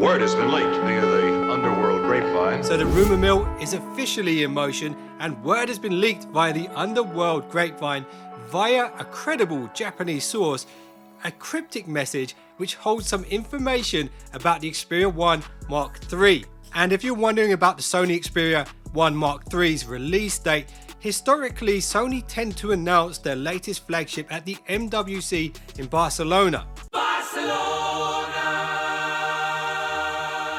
Word has been leaked via the underworld grapevine. So the rumor mill is officially in motion, and word has been leaked via the underworld grapevine via a credible Japanese source, a cryptic message which holds some information about the Xperia 1 Mark III. And if you're wondering about the Sony Xperia 1 Mark III's release date, historically Sony tend to announce their latest flagship at the MWC in Barcelona.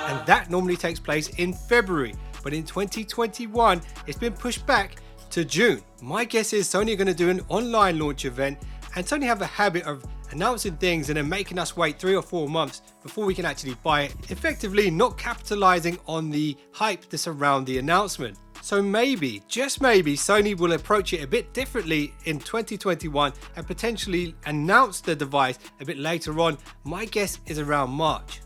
And that normally takes place in February, but in 2021 it's been pushed back to June. My guess is Sony are going to do an online launch event, and Sony have a habit of announcing things and then making us wait 3 or 4 months before we can actually buy it, effectively not capitalizing on the hype that's around the announcement. So maybe, just maybe, Sony will approach it a bit differently in 2021 and potentially announce the device a bit later on. My guess is around March.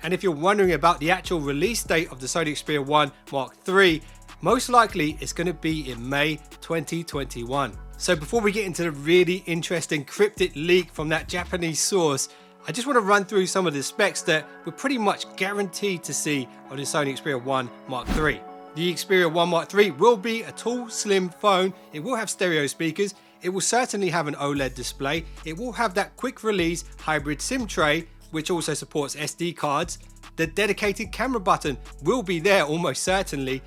And if you're wondering about the actual release date of the Sony Xperia 1 Mark III, most likely it's going to be in May 2021. So before we get into the really interesting cryptic leak from that Japanese source, I just want to run through some of the specs that we're pretty much guaranteed to see on the Sony Xperia 1 Mark III. The Xperia 1 Mark III will be a tall, slim phone. It will have stereo speakers. It will certainly have an OLED display. It will have that quick release hybrid SIM tray, which also supports SD cards. The dedicated camera button will be there almost certainly,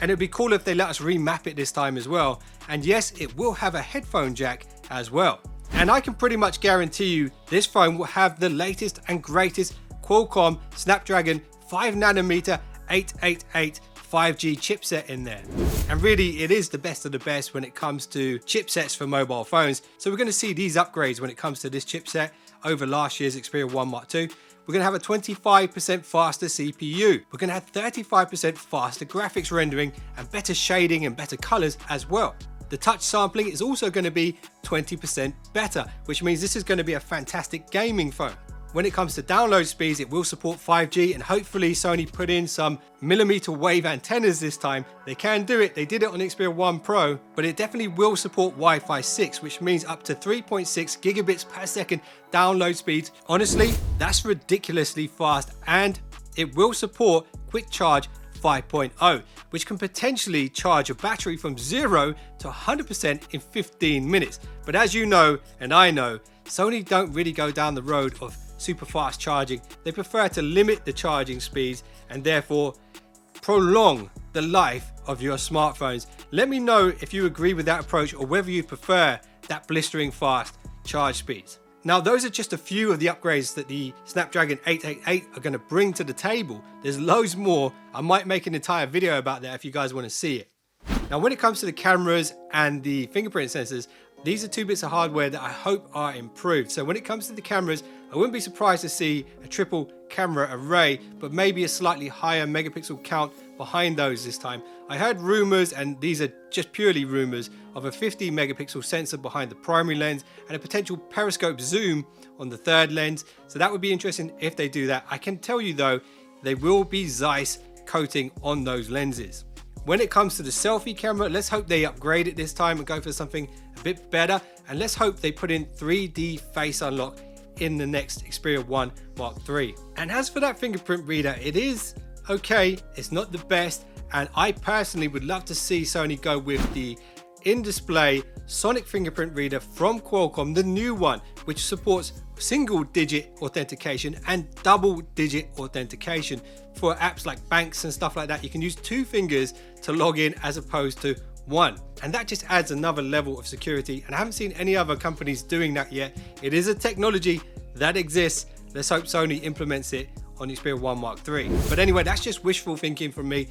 and it'd be cool if they let us remap it this time as well. And yes, it will have a headphone jack as well. And I can pretty much guarantee you this phone will have the latest and greatest Qualcomm Snapdragon 5nm 888 5G chipset in there. And really, it is the best of the best when it comes to chipsets for mobile phones. So we're going to see these upgrades when it comes to this chipset over last year's Xperia 1 Mark II. We're going to have a 25% faster CPU. We're going to have 35% faster graphics rendering and better shading and better colors as well. The touch sampling is also going to be 20% better, which means this is going to be a fantastic gaming phone. When it comes to download speeds, it will support 5G, and hopefully Sony put in some millimeter wave antennas this time. They can do it. They did it on Xperia 1 Pro, but it definitely will support Wi-Fi 6, which means up to 3.6 gigabits per second download speeds. Honestly, that's ridiculously fast, and it will support Quick Charge 5.0, which can potentially charge a battery from 0 to 100% in 15 minutes. But as you know, and I know, Sony don't really go down the road of super fast charging. They prefer to limit the charging speeds and therefore prolong the life of your smartphones. Let me know if you agree with that approach or whether you prefer that blistering fast charge speeds. Now, those are just a few of the upgrades that the Snapdragon 888 are going to bring to the table. There's loads more. I might make an entire video about that if you guys want to see it. Now, when it comes to the cameras and the fingerprint sensors, these are 2 bits of hardware that I hope are improved. So when it comes to the cameras, I wouldn't be surprised to see a triple camera array, but maybe a slightly higher megapixel count behind those this time. I heard rumors, and these are just purely rumors, of a 50 megapixel sensor behind the primary lens and a potential periscope zoom on the third lens. So that would be interesting if they do that. I can tell you though, they will be Zeiss coating on those lenses. When it comes to the selfie camera, let's hope they upgrade it this time and go for something a bit better. And let's hope they put in 3D face unlock in the next Xperia 1 Mark III. And as for that fingerprint reader, it is okay. It's not the best. And I personally would love to see Sony go with the in-display sonic fingerprint reader from Qualcomm, the new one, which supports single-digit authentication and double-digit authentication for apps like banks and stuff like that. You can use 2 fingers to log in as opposed to 1, and that just adds another level of security, and I haven't seen any other companies doing that yet. It is a technology that exists. Let's hope Sony implements it on the Xperia 1 Mark III. But anyway, that's just wishful thinking from me.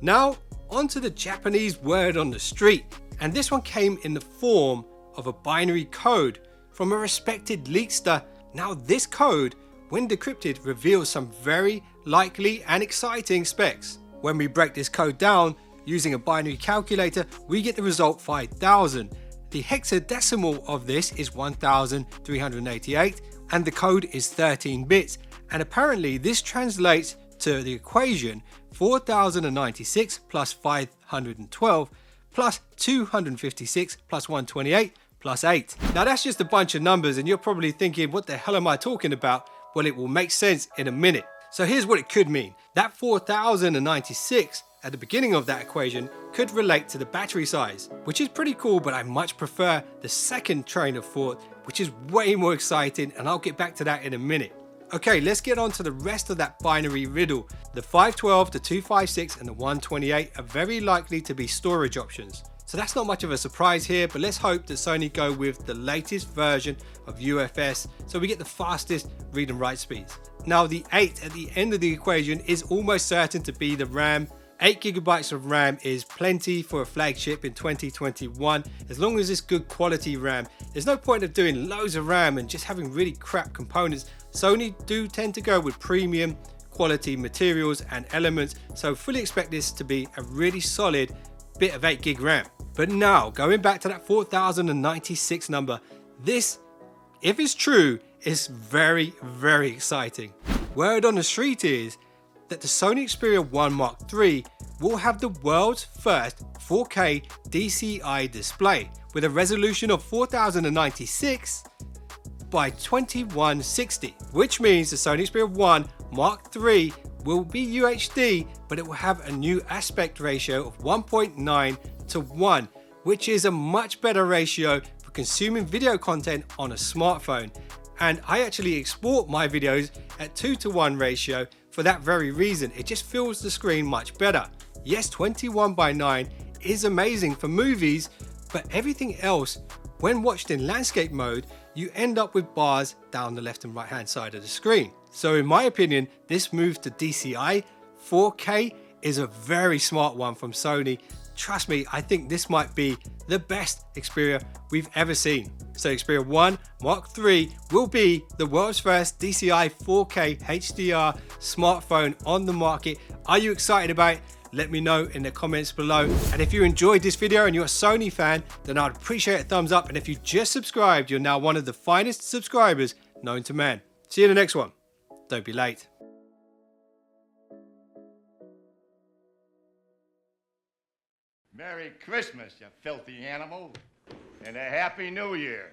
Now onto the Japanese word on the street, and this one came in the form of a binary code from a respected leakster. Now this code, when decrypted, reveals some very likely and exciting specs. When we break this code down using a binary calculator, we get the result 5000. The hexadecimal of this is 1388, and the code is 13 bits. And apparently this translates to the equation 4096 plus 512 plus 256 plus 128 plus 8. Now that's just a bunch of numbers, and you're probably thinking, what the hell am I talking about? Well, it will make sense in a minute. So here's what it could mean. That 4096 at the beginning of that equation could relate to the battery size, which is pretty cool, but I much prefer the second train of thought, which is way more exciting, and I'll get back to that in a minute. Okay, let's get on to the rest of that binary riddle. The 512, the 256 and the 128 are very likely to be storage options. So that's not much of a surprise here, but let's hope that Sony go with the latest version of UFS so we get the fastest read and write speeds. Now the 8 at the end of the equation is almost certain to be the RAM. 8 GB of RAM is plenty for a flagship in 2021, as long as it's good quality RAM. There's no point of doing loads of RAM and just having really crap components. Sony do tend to go with premium quality materials and elements, so fully expect this to be a really solid bit of 8 gig RAM. But now, going back to that 4096 number, this, if it's true, is very, very exciting. Word on the street is that the Sony Xperia 1 Mark III will have the world's first 4K DCI display with a resolution of 4096 by 2160, which means the Sony Xperia 1 Mark III will be UHD, but it will have a new aspect ratio of 1.9 to 1, which is a much better ratio for consuming video content on a smartphone. And I actually export my videos at 2:1 ratio for that very reason. It just fills the screen much better. Yes, 21:9 is amazing for movies, but everything else, when watched in landscape mode, you end up with bars down the left and right hand side of the screen. So in my opinion, this move to DCI 4K is a very smart one from Sony. Trust me, I think this might be the best Xperia we've ever seen. So Xperia 1 Mark III will be the world's first DCI 4K HDR smartphone on the market. Are you excited about it? Let me know in the comments below. And if you enjoyed this video and you're a Sony fan, then I'd appreciate a thumbs up. And if you just subscribed, you're now one of the finest subscribers known to man. See you in the next one. Don't be late. Merry Christmas, you filthy animal, and a Happy New Year.